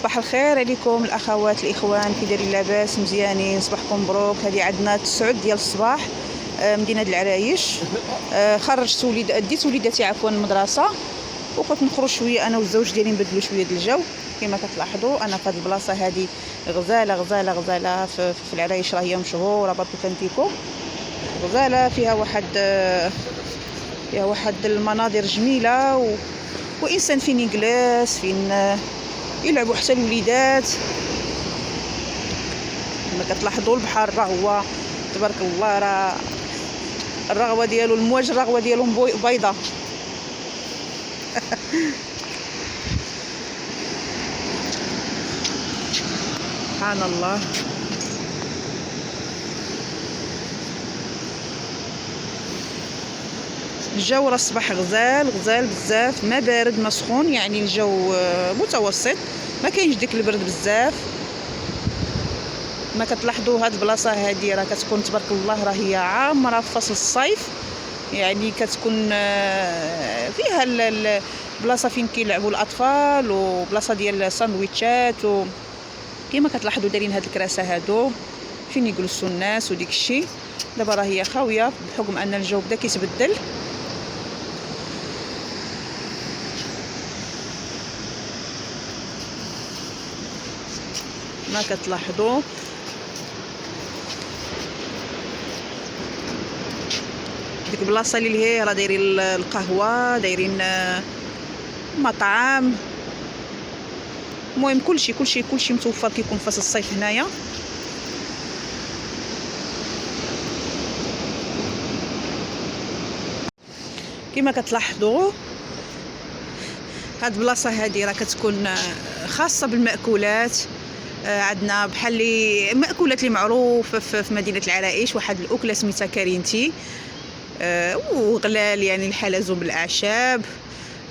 صباح الخير عليكم الاخوات الاخوان، كي دايرين؟ لاباس؟ مزيانين؟ صباحكم مبروك. هذه عندنا 9 ديال الصباح، مدينه العرايش. خرجت ديت وليداتي عفوا المدرسه، وقلت نخرج شويه انا والزوج ديالي نبدلوا شويه ديال الجو. كما كتلاحظوا انا في هذه البلاصه هذه غزاله غزاله غزاله في العرايش، راه هي مشهوره برك فهمتيكم. غزاله فيها واحد المناظر جميله وانسان فين يجلس، فين يلعبوا حتى الوليدات. كما كتلاحظوا البحر راه هو تبارك الله، راه الرغوه ديالو، المواج الرغوه ديالو بيضاء. سبحان الله. الجو راه الصباح غزال غزال بزاف، ما بارد ما سخون، يعني الجو متوسط، ما كاينش ديك البرد بزاف. ما كتلاحظوا هاد البلاصه هادي راه كتكون تبارك الله، راه هي عامره في فصل الصيف، يعني كتكون فيها البلاصه فين كيلعبوا الاطفال، وبلاصه ديال الساندويتشات، كما كتلاحظوا دايرين هاد الكراسه هادو فين يجلسوا الناس وديك الشيء. دابا راه هي خاويه بحكم ان الجو بدا كيتبدل. ما كتلاحظوا ديك البلاصه اللي هي راه دايرين القهوه، دايرين مطعم، المهم كلشي متوفر كيكون فصل الصيف هنايا. كما كتلاحظوا هاد البلاصه هادي راه كتكون خاصه بالمأكولات. عندنا بحال المأكولات اللي معروفه في مدينه العرائش، واحد الاكله سميتها كارينتي، وغلال يعني الحلزون بالاعشاب،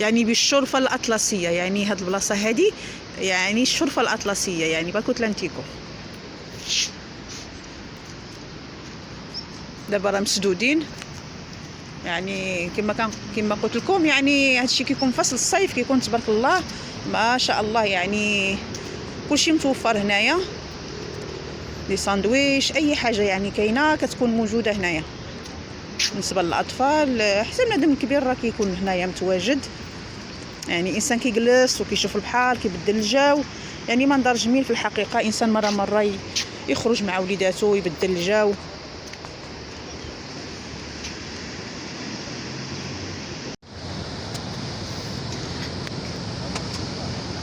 يعني بالشرفه الاطلسيه. يعني هاد البلاصه هادي يعني الشرفه الاطلسيه، يعني باكو تلانتيكو. دابا راه مسدودين، يعني كما قلت لكم، يعني هادشي كيكون فصل الصيف، كيكون تبارك الله ما شاء الله، يعني كلشي متوفر هنايا. لي ساندويش اي حاجه يعني كاينه كتكون موجوده هنايا. بالنسبه للاطفال حتى بنادم الكبير راه كيكون هنايا متواجد، يعني انسان كيجلس وكيشوف البحر كيبدل الجو، يعني منظر جميل في الحقيقه. انسان مره يخرج مع وليداتو يبدل الجو.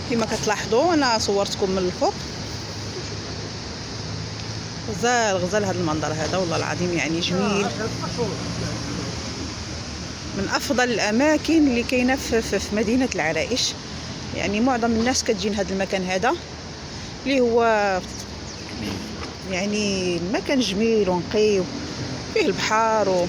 كما كتلاحظوا انا صورتكم من الفوق. غزال هذا المنظر هذا والله العظيم، يعني جميل، من افضل الاماكن اللي كاينه في مدينه العرائش. يعني معظم الناس كتجي لهذا المكان هذا اللي هو يعني مكان جميل ونقي فيه البحر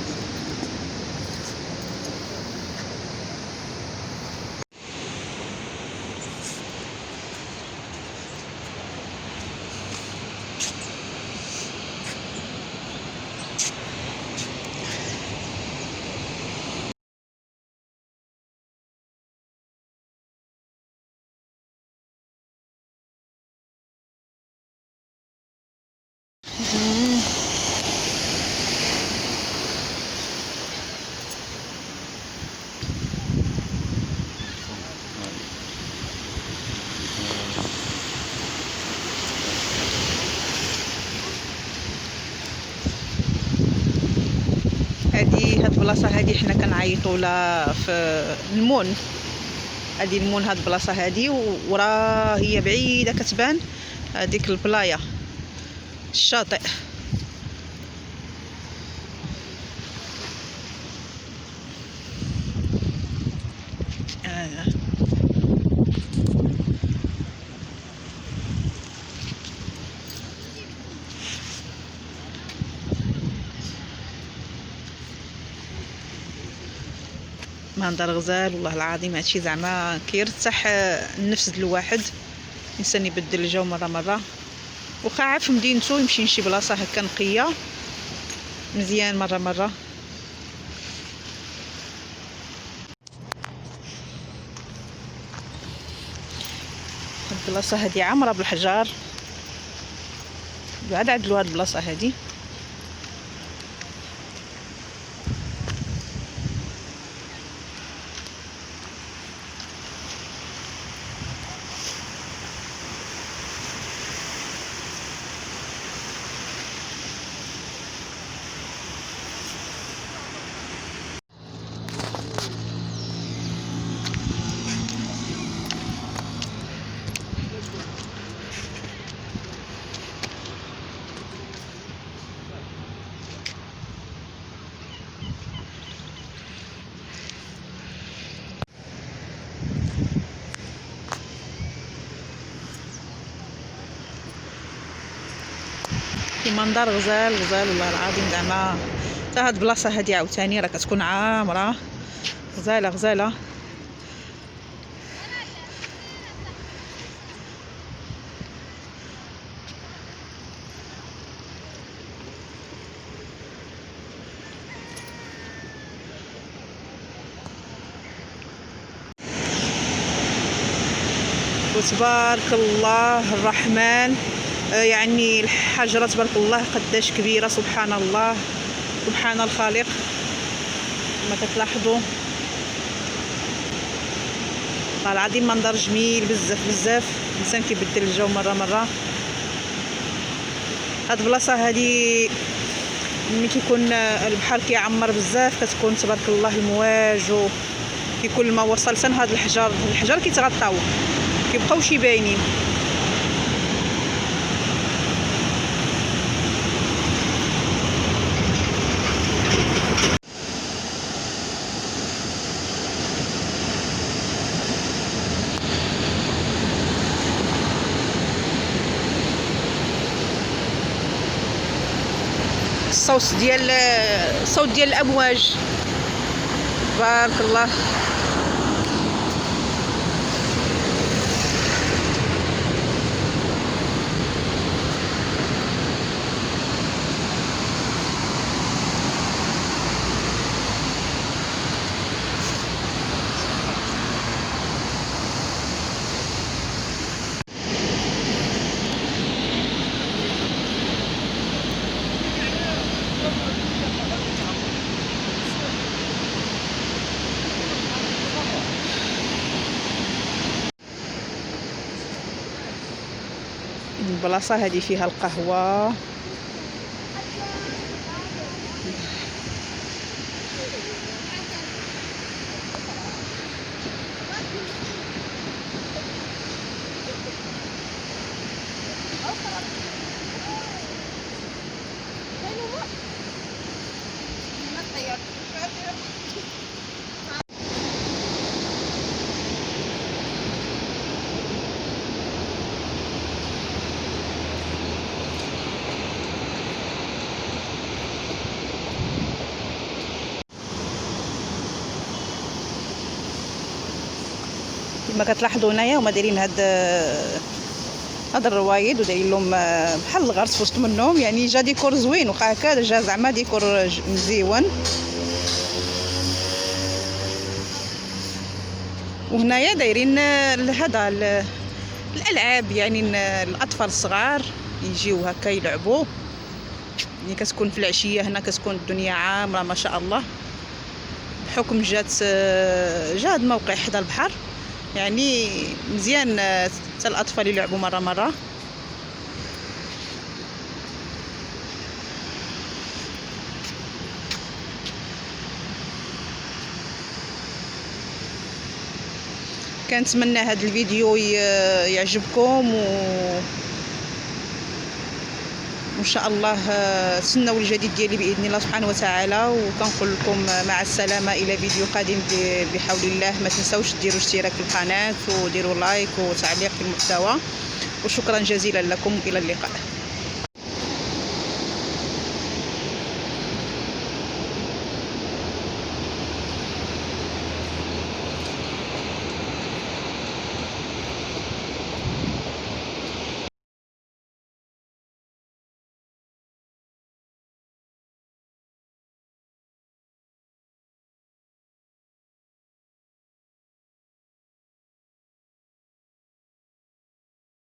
هاد البلاصه هادي حنا كنعيطوا لها في المون. هادي المون، هاد البلاصه هادي، وراه هي بعيده كتبان هذيك البلايا الشاطئ. منظر غزال والله العظيم. هادشي زعما كيرتاح النفس ديال الواحد، الانسان يبدل الجو مره وخا عارف في مدينته يمشي لشي بلاصه هكا نقيه مزيان مره. البلاصه هذه عامره بالحجار، بعد عدلوا هاد البلاصه هذه. في منظر غزال غزال والله العظيم، زعما حتى هاد البلاصه هادي عاوتاني راه كتكون عامره غزاله غزاله. وتبارك الله الرحمن، يعني الحجره تبارك الله قداش كبيره، سبحان الله سبحان الخالق كما كتلاحظوا. والله العظيم منظر جميل بزاف بزاف، الانسان كيبدل الجو مره مره. هاد البلاصه هادي ملي كيكون البحر كيعمر بزاف كتكون تبارك الله المواج، وكيكون الماء وصل حتى لهاد الحجر كيتغطاو كيبقاوش باينين. الصوت ديال الامواج تبارك الله. البلاصه هذه فيها القهوه، كما كتلاحظوا هنايا هما دايرين هاد الروايد ودايرين لهم بحال الغرس في وسط منهم، يعني جا ديكور زوين، وقع هكا جا زعما ديكور مزيون. وهنايا دايرين هذا الالعاب، يعني الاطفال الصغار يجيو هكا يلعبوا. يعني كتكون في العشيه هنا كتكون الدنيا عامره ما شاء الله، بحكم جا هذا الموقع حدا البحر، يعني مزيان حتى الاطفال يلعبوا مره. كنتمنى هذا الفيديو يعجبكم، وان شاء الله تسناو الجديد ديالي باذن الله سبحانه وتعالى. وكنقول لكم مع السلامه الى فيديو قادم بحول الله. ما تنساوش ديروا اشتراك في القناه وديروا لايك وتعليق في المحتوى، وشكرا جزيلا لكم، الى اللقاء.